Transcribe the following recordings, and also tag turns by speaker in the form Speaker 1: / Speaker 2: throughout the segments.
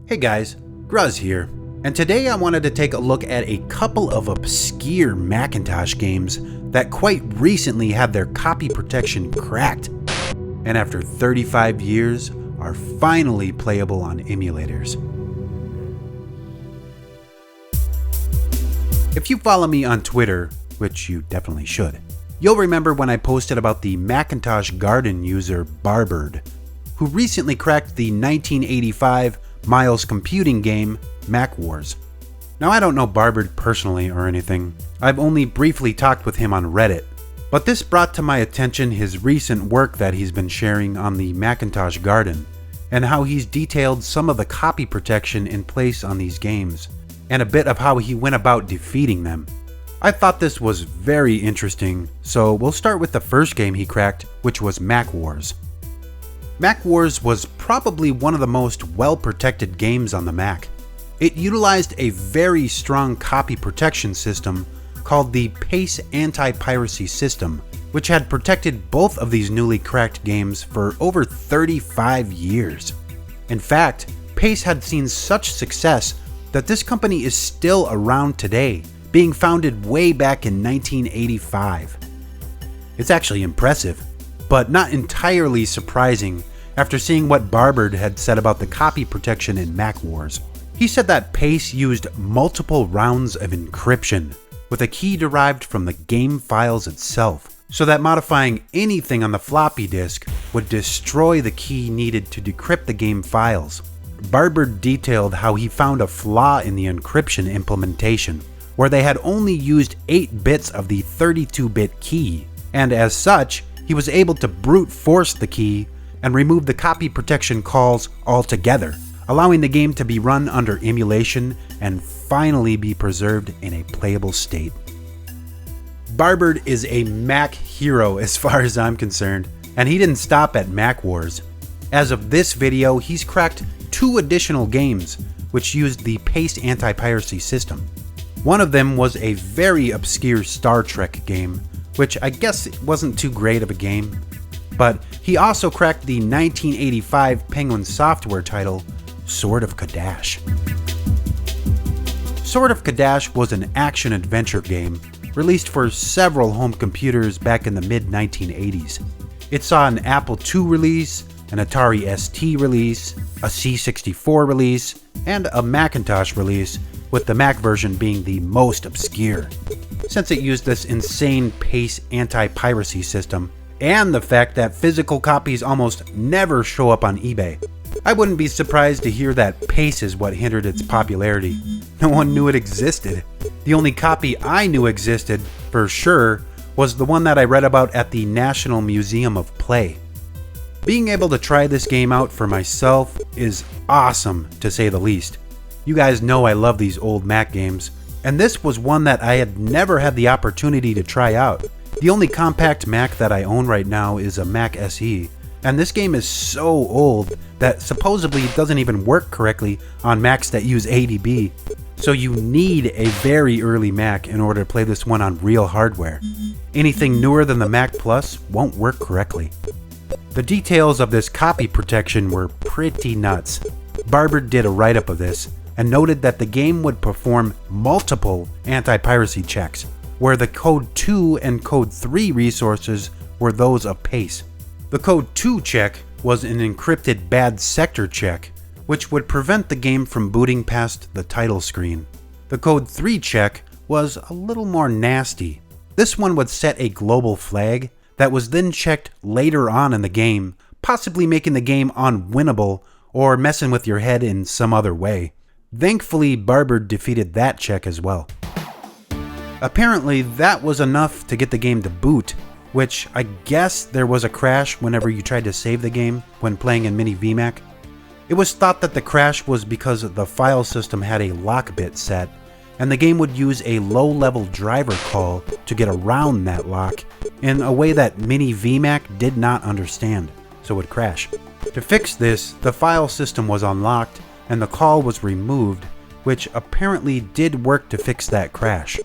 Speaker 1: Hey guys, Gruz here, and today I wanted to take a look at a couple of obscure Macintosh games that quite recently had their copy protection cracked, and after 35 years are finally playable on emulators. If you follow me on Twitter, which you definitely should, you'll remember when I posted about the Macintosh Garden user Barberd, who recently cracked the 1985 Miles computing game MacWars. Now I don't know Barberd personally or anything, I've only briefly talked with him on Reddit, but this brought to my attention his recent work that he's been sharing on the Macintosh Garden, and how he's detailed some of the copy protection in place on these games, and a bit of how he went about defeating them. I thought this was very interesting, so we'll start with the first game he cracked, which was MacWars. MacWars was probably one of the most well-protected games on the Mac. It utilized a very strong copy protection system called the PACE anti-piracy system, which had protected both of these newly cracked games for over 35 years. In fact, PACE had seen such success that this company is still around today, being founded way back in 1985. It's actually impressive, but not entirely surprising after seeing what Barberd had said about the copy protection in MacWars. He said that PACE used multiple rounds of encryption, with a key derived from the game files itself, so that modifying anything on the floppy disk would destroy the key needed to decrypt the game files. Barberd detailed how he found a flaw in the encryption implementation, where they had only used 8 bits of the 32-bit key, and as such, he was able to brute force the key and remove the copy protection calls altogether, allowing the game to be run under emulation and finally be preserved in a playable state. Barberd is a Mac hero as far as I'm concerned, and he didn't stop at MacWars. As of this video, he's cracked 2 additional games which used the PACE anti-piracy system. One of them was a very obscure Star Trek game, which I guess wasn't too great of a game, but he also cracked the 1985 Penguin Software title, Sword of Kadash. Sword of Kadash was an action-adventure game released for several home computers back in the mid-1980s. It saw an Apple II release, an Atari ST release, a C64 release, and a Macintosh release, with the Mac version being the most obscure, since it used this insane PACE anti-piracy system, and the fact that physical copies almost never show up on eBay. I wouldn't be surprised to hear that PACE is what hindered its popularity. No one knew it existed. The only copy I knew existed, for sure, was the one that I read about at the National Museum of Play. Being able to try this game out for myself is awesome, to say the least. You guys know I love these old Mac games, and this was one that I had never had the opportunity to try out. The only compact Mac that I own right now is a Mac SE, and this game is so old that supposedly it doesn't even work correctly on Macs that use ADB. So you need a very early Mac in order to play this one on real hardware. Anything newer than the Mac Plus won't work correctly. The details of this copy protection were pretty nuts. Barberd did a write-up of this and noted that the game would perform multiple anti-piracy checks, where the Code 2 and Code 3 resources were those of PACE. The Code 2 check was an encrypted bad sector check, which would prevent the game from booting past the title screen. The Code 3 check was a little more nasty. This one would set a global flag that was then checked later on in the game, possibly making the game unwinnable or messing with your head in some other way. Thankfully, Barberd defeated that check as well. Apparently, that was enough to get the game to boot, which I guess there was a crash whenever you tried to save the game when playing in Mini VMAC. It was thought that the crash was because the file system had a lock bit set, and the game would use a low-level driver call to get around that lock in a way that Mini VMAC did not understand, so it would crash. To fix this, the file system was unlocked and the call was removed, which apparently did work to fix that crash.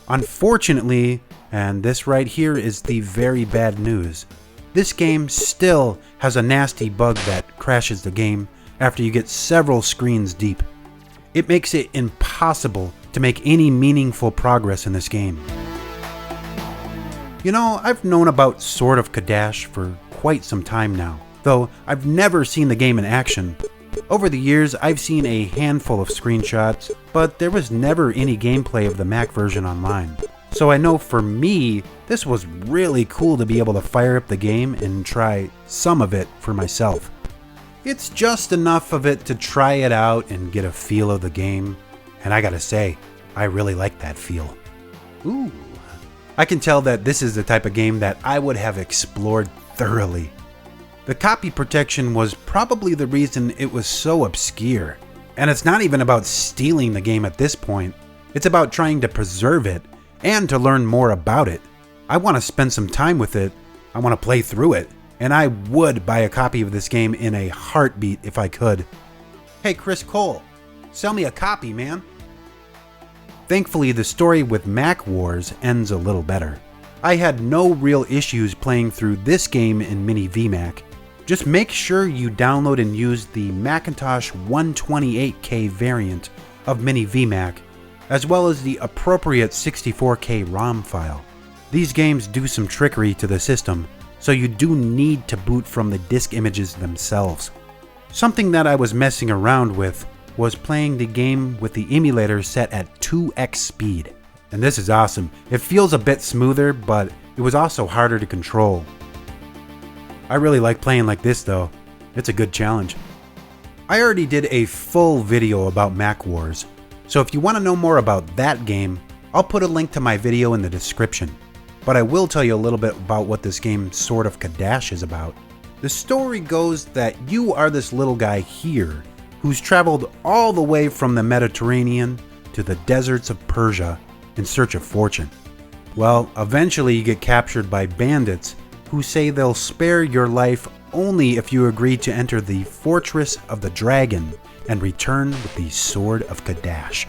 Speaker 1: Unfortunately, and this right here is the very bad news, this game still has a nasty bug that crashes the game after you get several screens deep. It makes it impossible to make any meaningful progress in this game. You know, I've known about Sword of Kadash for quite some time now, though I've never seen the game in action. Over the years, I've seen a handful of screenshots, but there was never any gameplay of the Mac version online. So I know for me, this was really cool to be able to fire up the game and try some of it for myself. It's just enough of it to try it out and get a feel of the game, and I gotta say, I really like that feel. Ooh. I can tell that this is the type of game that I would have explored thoroughly. The copy protection was probably the reason it was so obscure. And it's not even about stealing the game at this point. It's about trying to preserve it and to learn more about it. I want to spend some time with it. I want to play through it. And I would buy a copy of this game in a heartbeat if I could. Hey, Chris Cole, sell me a copy, man. Thankfully, the story with MacWars ends a little better. I had no real issues playing through this game in Mini VMac. Just make sure you download and use the Macintosh 128K variant of Mini VMac, as well as the appropriate 64K ROM file. These games do some trickery to the system, so you do need to boot from the disk images themselves. Something that I was messing around with was playing the game with the emulator set at 2x speed. And this is awesome. It feels a bit smoother, but it was also harder to control. I really like playing like this though. It's a good challenge. I already did a full video about MacWars, so if you want to know more about that game, I'll put a link to my video in the description. But I will tell you a little bit about what this game Sword of Kadash is about. The story goes that you are this little guy here who's traveled all the way from the Mediterranean to the deserts of Persia in search of fortune. Well, eventually you get captured by bandits who say they'll spare your life only if you agree to enter the Fortress of the Dragon and return with the Sword of Kadash.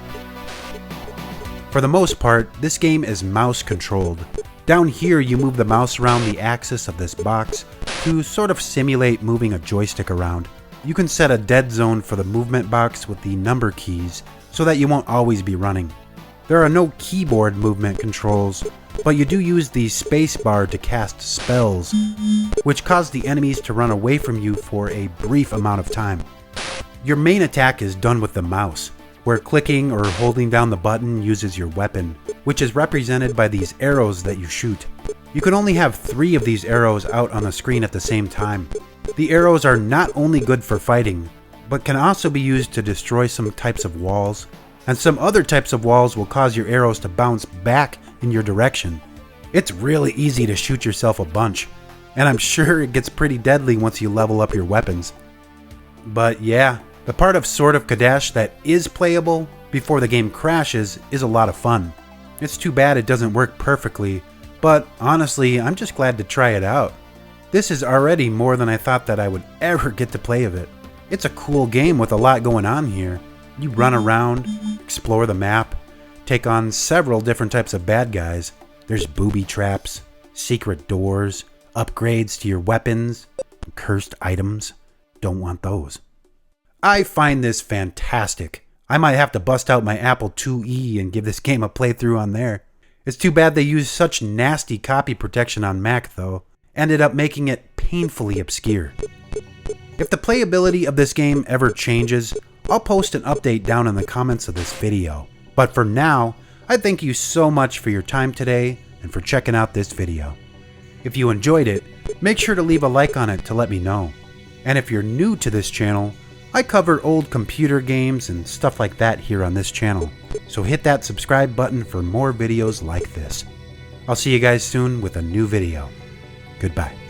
Speaker 1: For the most part, this game is mouse controlled. Down here you move the mouse around the axis of this box to sort of simulate moving a joystick around. You can set a dead zone for the movement box with the number keys so that you won't always be running. There are no keyboard movement controls, but you do use the space bar to cast spells, which cause the enemies to run away from you for a brief amount of time. Your main attack is done with the mouse, where clicking or holding down the button uses your weapon, which is represented by these arrows that you shoot. You can only have 3 of these arrows out on the screen at the same time. The arrows are not only good for fighting, but can also be used to destroy some types of walls, and some other types of walls will cause your arrows to bounce back in your direction. It's really easy to shoot yourself a bunch, and I'm sure it gets pretty deadly once you level up your weapons. But yeah, the part of Sword of Kadash that is playable before the game crashes is a lot of fun. It's too bad it doesn't work perfectly, but honestly, I'm just glad to try it out. This is already more than I thought that I would ever get to play of it. It's a cool game with a lot going on here. You run around, explore the map, take on several different types of bad guys. There's booby traps, secret doors, upgrades to your weapons, cursed items. Don't want those. I find this fantastic. I might have to bust out my Apple IIe and give this game a playthrough on there. It's too bad they used such nasty copy protection on Mac though. Ended up making it painfully obscure. If the playability of this game ever changes, I'll post an update down in the comments of this video. But for now, I thank you so much for your time today and for checking out this video. If you enjoyed it, make sure to leave a like on it to let me know. And if you're new to this channel, I cover old computer games and stuff like that here on this channel. So hit that subscribe button for more videos like this. I'll see you guys soon with a new video. Goodbye.